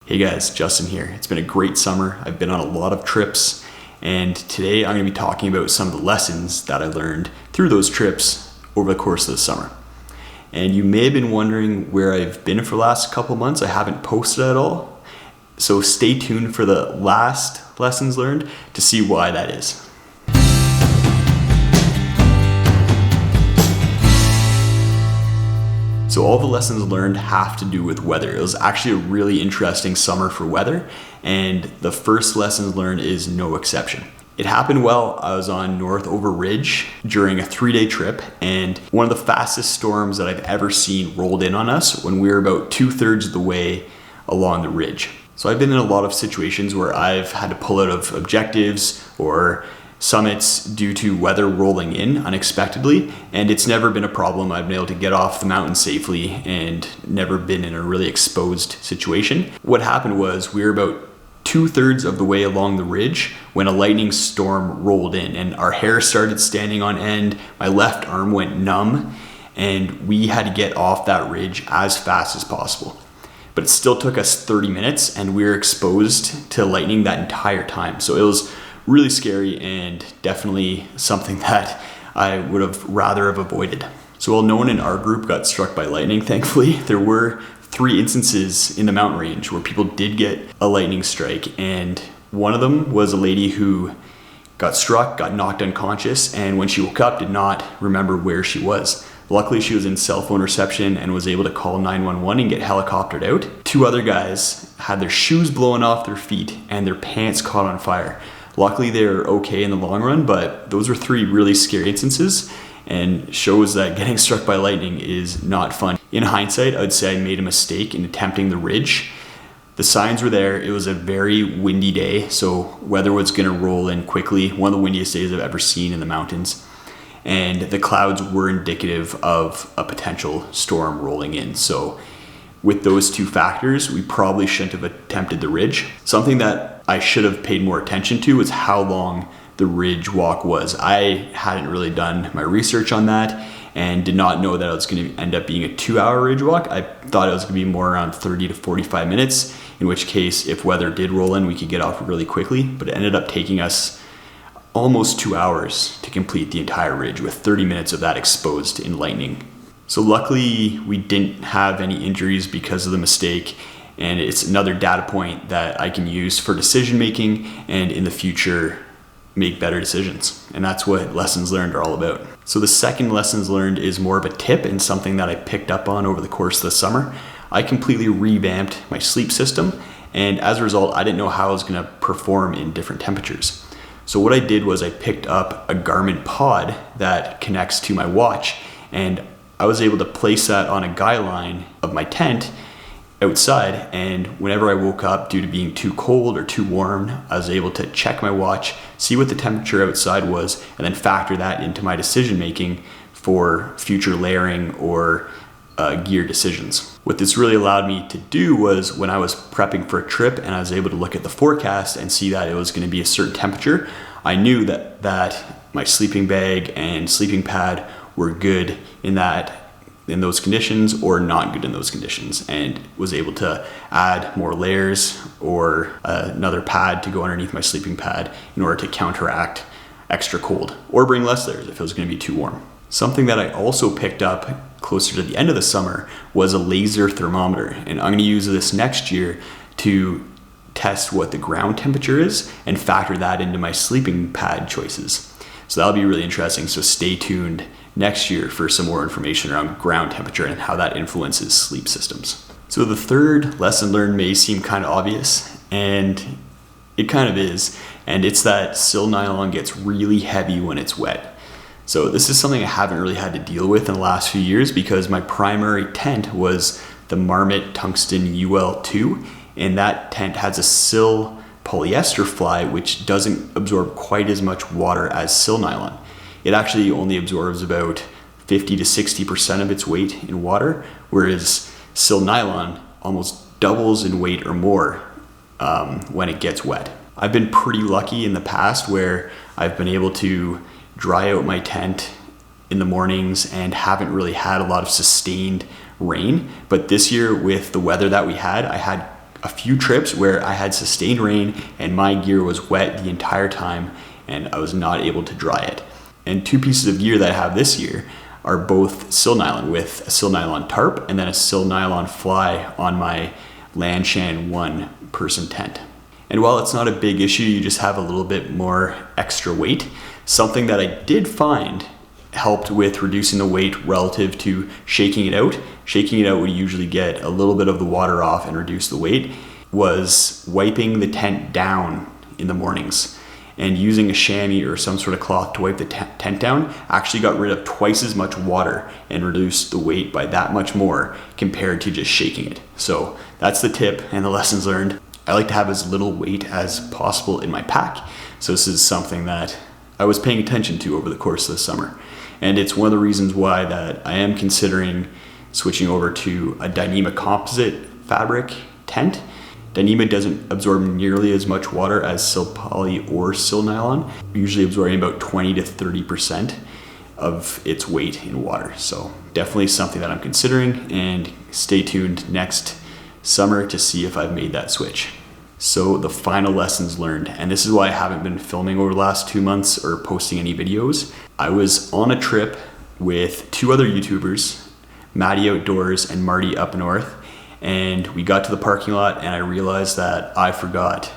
Hey guys, Justin here. It's been a great summer. I've been on a lot of trips, and today I'm going to be talking about some of the lessons that I learned through those trips over the course of the summer. And you may have been wondering where I've been for the last couple months. I haven't posted at all. So stay tuned for the last lessons learned to see why that is. So all the lessons learned have to do with weather. It was actually a really interesting summer for weather, and the first lessons learned is no exception. It happened while I was on North Over Ridge during a 3-day trip, and one of the fastest storms that I've ever seen rolled in on us when we were about 2/3 of the way along the ridge. So I've been in a lot of situations where I've had to pull out of objectives or summits due to weather rolling in unexpectedly, and it's never been a problem. I've been able to get off the mountain safely and never been in a really exposed situation. What happened was we were about 2/3 of the way along the ridge when a lightning storm rolled in, and our hair started standing on end, my left arm went numb, and we had to get off that ridge as fast as possible. But it still took us 30 minutes, and we were exposed to lightning that entire time. So it was really scary and definitely something that I would have rather have avoided. So while no one in our group got struck by lightning, thankfully, there were 3 instances in the mountain range where people did get a lightning strike, and one of them was a lady who got struck, got knocked unconscious, and when she woke up did not remember where she was. Luckily, she was in cell phone reception and was able to call 911 and get helicoptered out. 2 other guys had their shoes blown off their feet and their pants caught on fire. Luckily, they're okay in the long run, but those were 3 really scary instances and shows that getting struck by lightning is not fun. In hindsight, I'd say I made a mistake in attempting the ridge. The signs were there. It was a very windy day, so weather was gonna roll in quickly. One of the windiest days I've ever seen in the mountains. And the clouds were indicative of a potential storm rolling in. So with those 2 factors, we probably shouldn't have attempted the ridge. Something that I should have paid more attention to was how long the ridge walk was. I hadn't really done my research on that and did not know that it was going to end up being a 2-hour ridge walk. I thought it was going to be more around 30 to 45 minutes, in which case if weather did roll in, we could get off really quickly, but it ended up taking us almost 2 hours to complete the entire ridge, with 30 minutes of that exposed in lightning. So luckily we didn't have any injuries because of the mistake, and it's another data point that I can use for decision making and in the future make better decisions. And that's what lessons learned are all about. So the second lessons learned is more of a tip and something that I picked up on over the course of the summer. I completely revamped my sleep system, and as a result, I didn't know how I was gonna perform in different temperatures. So what I did was I picked up a Garmin pod that connects to my watch, and I was able to place that on a guy line of my tent outside, and whenever I woke up due to being too cold or too warm, I was able to check my watch, see what the temperature outside was, and then factor that into my decision making for future layering or gear decisions. What this really allowed me to do was when I was prepping for a trip and I was able to look at the forecast and see that it was going to be a certain temperature, I knew that my sleeping bag and sleeping pad were good in those conditions or not good in those conditions, and was able to add more layers or another pad to go underneath my sleeping pad in order to counteract extra cold, or bring less layers if it was going to be too warm. Something that I also picked up closer to the end of the summer was a laser thermometer, and I'm going to use this next year to test what the ground temperature is and factor that into my sleeping pad choices. So that'll be really interesting. So stay tuned next year for some more information around ground temperature and how that influences sleep systems. So the third lesson learned may seem kind of obvious, and it kind of is, and it's that sil nylon gets really heavy when it's wet. So this is something I haven't really had to deal with in the last few years because my primary tent was the Marmot Tungsten UL2, and that tent has a sil polyester fly which doesn't absorb quite as much water as sil nylon. It actually only absorbs about 50 to 60% of its weight in water, whereas sil nylon almost doubles in weight or more when it gets wet. I've been pretty lucky in the past where I've been able to dry out my tent in the mornings and haven't really had a lot of sustained rain. But this year with the weather that we had, I had a few trips where I had sustained rain and my gear was wet the entire time and I was not able to dry it. And 2 pieces of gear that I have this year are both sil nylon, with a sil nylon tarp and then a sil nylon fly on my Lanshan 1 person tent. And while it's not a big issue, you just have a little bit more extra weight. Something that I did find helped with reducing the weight relative to shaking it out. Shaking it out would usually get a little bit of the water off and reduce the weight, was wiping the tent down in the mornings. And using a chamois or some sort of cloth to wipe the tent down actually got rid of twice as much water and reduced the weight by that much more compared to just shaking it. So that's the tip and the lessons learned. I like to have as little weight as possible in my pack. So this is something that I was paying attention to over the course of the summer. And it's one of the reasons why that I am considering switching over to a Dyneema composite fabric tent. Dyneema doesn't absorb nearly as much water as sil poly or sil nylon, usually absorbing about 20 to 30% of its weight in water. So definitely something that I'm considering, and stay tuned next summer to see if I've made that switch. So the final lessons learned, and this is why I haven't been filming over the last 2 months or posting any videos. I was on a trip with 2 other YouTubers, Maddie Outdoors and Marty Up North, and we got to the parking lot and I realized that I forgot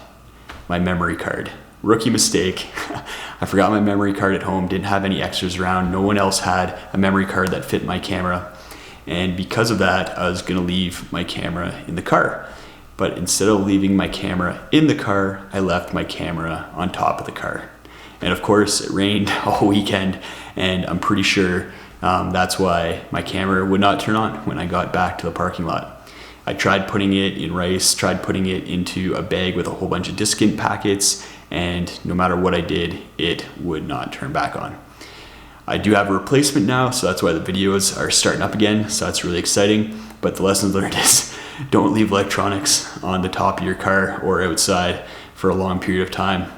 my memory card. Rookie mistake. I forgot my memory card at home, didn't have any extras around. No one else had a memory card that fit my camera. And because of that, I was gonna leave my camera in the car. But instead of leaving my camera in the car, I left my camera on top of the car. And of course, it rained all weekend, and I'm pretty sure that's why my camera would not turn on when I got back to the parking lot. I tried putting it in rice, tried putting it into a bag with a whole bunch of discount packets, and no matter what I did, it would not turn back on. I do have a replacement now, so that's why the videos are starting up again, so that's really exciting. But the lesson learned is don't leave electronics on the top of your car or outside for a long period of time.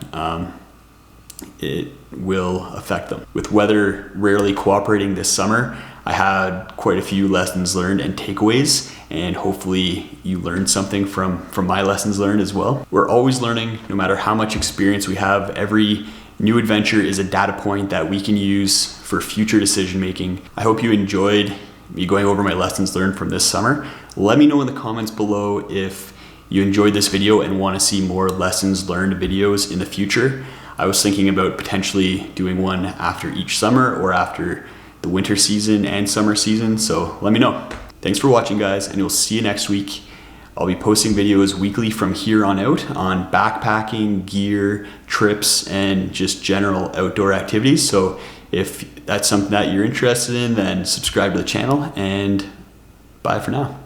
It will affect them. With weather rarely cooperating this summer, I had quite a few lessons learned and takeaways, and hopefully you learned something from my lessons learned as well. We're always learning, no matter how much experience we have. Every new adventure is a data point that we can use for future decision making. I hope you enjoyed me going over my lessons learned from this summer. Let me know in the comments below if you enjoyed this video and want to see more lessons learned videos in the future. I was thinking about potentially doing one after each summer or after the winter season and summer season, so let me know. Thanks for watching, guys, and we'll see you next week. I'll be posting videos weekly from here on out on backpacking, gear, trips, and just general outdoor activities. So if that's something that you're interested in, then subscribe to the channel, and bye for now.